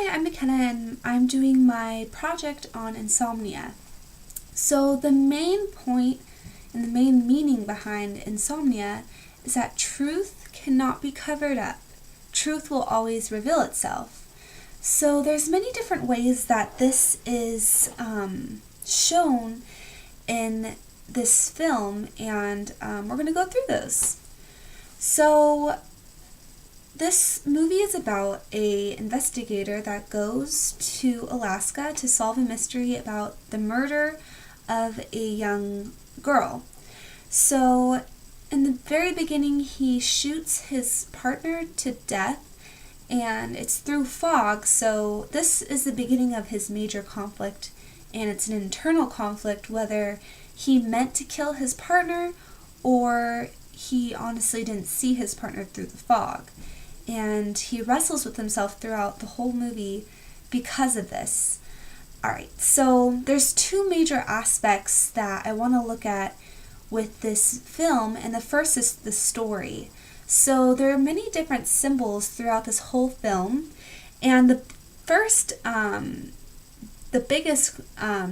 Hi, I'm McKenna and I'm doing my project on insomnia. So the main point and the main meaning behind insomnia is that truth cannot be covered up. Truth will always reveal itself. So there's many different ways that this is shown in this film, and we're going to go through those. So this movie is about an investigator that goes to Alaska to solve a mystery about the murder of a young girl. So in the very beginning, he shoots his partner to death, and it's through fog. So this is the beginning of his major conflict, and it's an internal conflict whether he meant to kill his partner or he honestly didn't see his partner through the fog. And he wrestles with himself throughout the whole movie because of this. Alright, so there's two major aspects that I want to look at with this film, and the first is the story. So there are many different symbols throughout this whole film, and the first, the biggest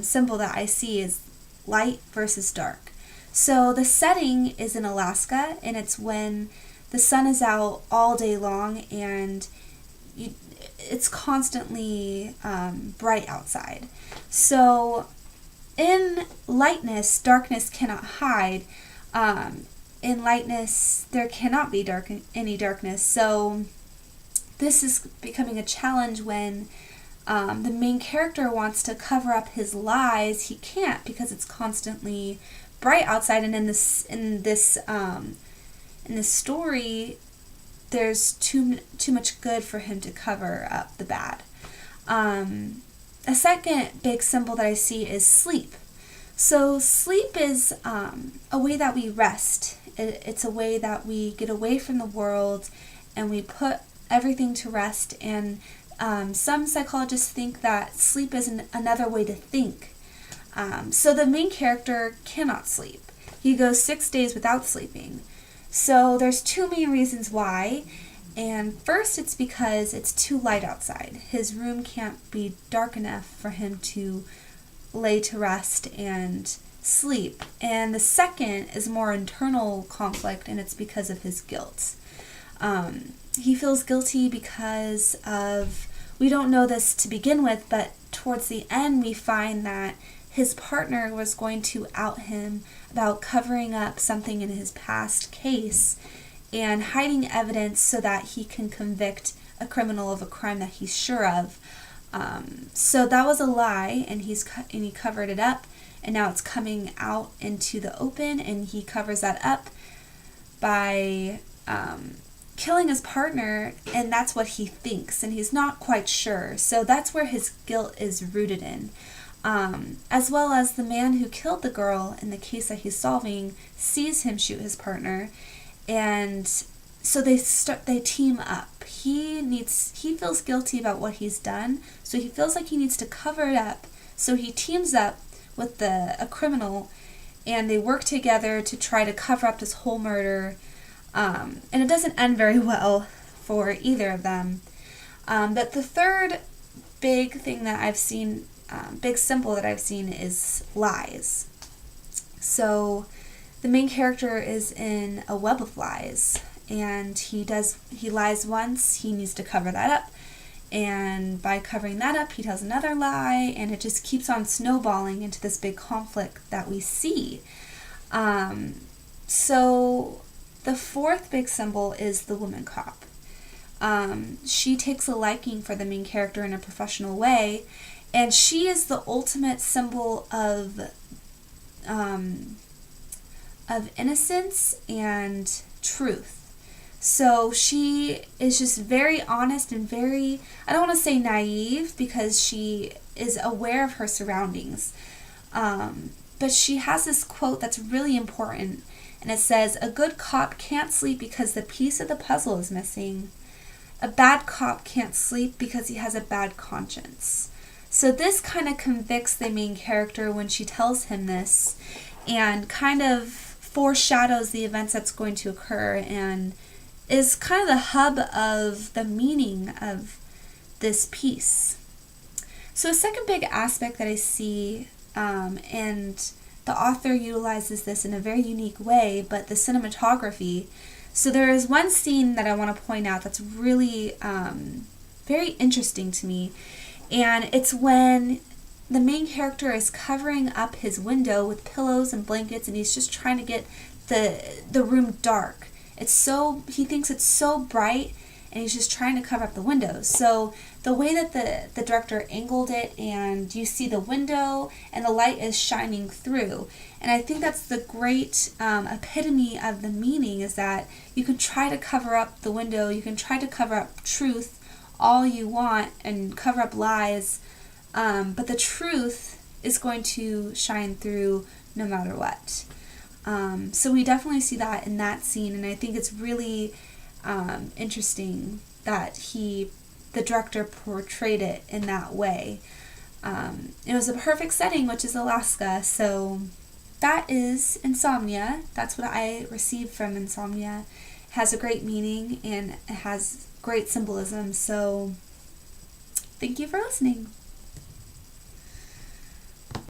symbol that I see is light versus dark. So the setting is in Alaska, and it's when the sun is out all day long and it's constantly bright outside. So in lightness, darkness cannot hide. In lightness, there cannot be any darkness. So this is becoming a challenge when the main character wants to cover up his lies. He can't because it's constantly bright outside. And in this story, there's too much good for him to cover up the bad. A second big symbol that I see is sleep. So sleep is a way that we rest. It's a way that we get away from the world and we put everything to rest. And some psychologists think that sleep is another way to think. So the main character cannot sleep. He goes 6 days without sleeping. So there's two main reasons why, and first it's because it's too light outside. His room can't be dark enough for him to lay to rest and sleep. And the second is more internal conflict, and it's because of his guilt. He feels guilty because of, we don't know this to begin with, but towards the end we find that his partner was going to out him about covering up something in his past case and hiding evidence so that he can convict a criminal of a crime that he's sure of. So that was a lie, and he covered it up, and now it's coming out into the open, and he covers that up by killing his partner, and that's what he thinks, and he's not quite sure. So that's where his guilt is rooted in. As well as the man who killed the girl in the case that he's solving sees him shoot his partner, and so they team up. He feels guilty about what he's done, so he feels like he needs to cover it up. So he teams up with a criminal, and they work together to try to cover up this whole murder. And it doesn't end very well for either of them. But the third big thing that I've seen, big symbol that I've seen, is lies. So the main character is in a web of lies, and he lies once, he needs to cover that up, and by covering that up he tells another lie, and it just keeps on snowballing into this big conflict that we see. So the fourth big symbol is the woman cop. She takes a liking for the main character in a professional way, and she is the ultimate symbol of innocence and truth. So she is just very honest and very, I don't want to say naive, because she is aware of her surroundings. But she has this quote that's really important, and it says, "A good cop can't sleep because the piece of the puzzle is missing. A bad cop can't sleep because he has a bad conscience." So this kind of convicts the main character when she tells him this, and kind of foreshadows the events that's going to occur, and is kind of the hub of the meaning of this piece. So a second big aspect that I see, and the author utilizes this in a very unique way, but the cinematography. So there is one scene that I want to point out that's really very interesting to me, and it's when the main character is covering up his window with pillows and blankets, and he's just trying to get the room dark. He thinks it's so bright, and he's just trying to cover up the windows. So the way that the director angled it, and you see the window and the light is shining through. And I think that's the great epitome of the meaning, is that you can try to cover up the window, you can try to cover up truth all you want and cover up lies, but the truth is going to shine through no matter what. So we definitely see that in that scene, and I think it's really interesting that the director portrayed it in that way. It was a perfect setting, which is Alaska. So that is Insomnia. That's what I received from Insomnia. It has a great meaning and it has great symbolism. So thank you for listening.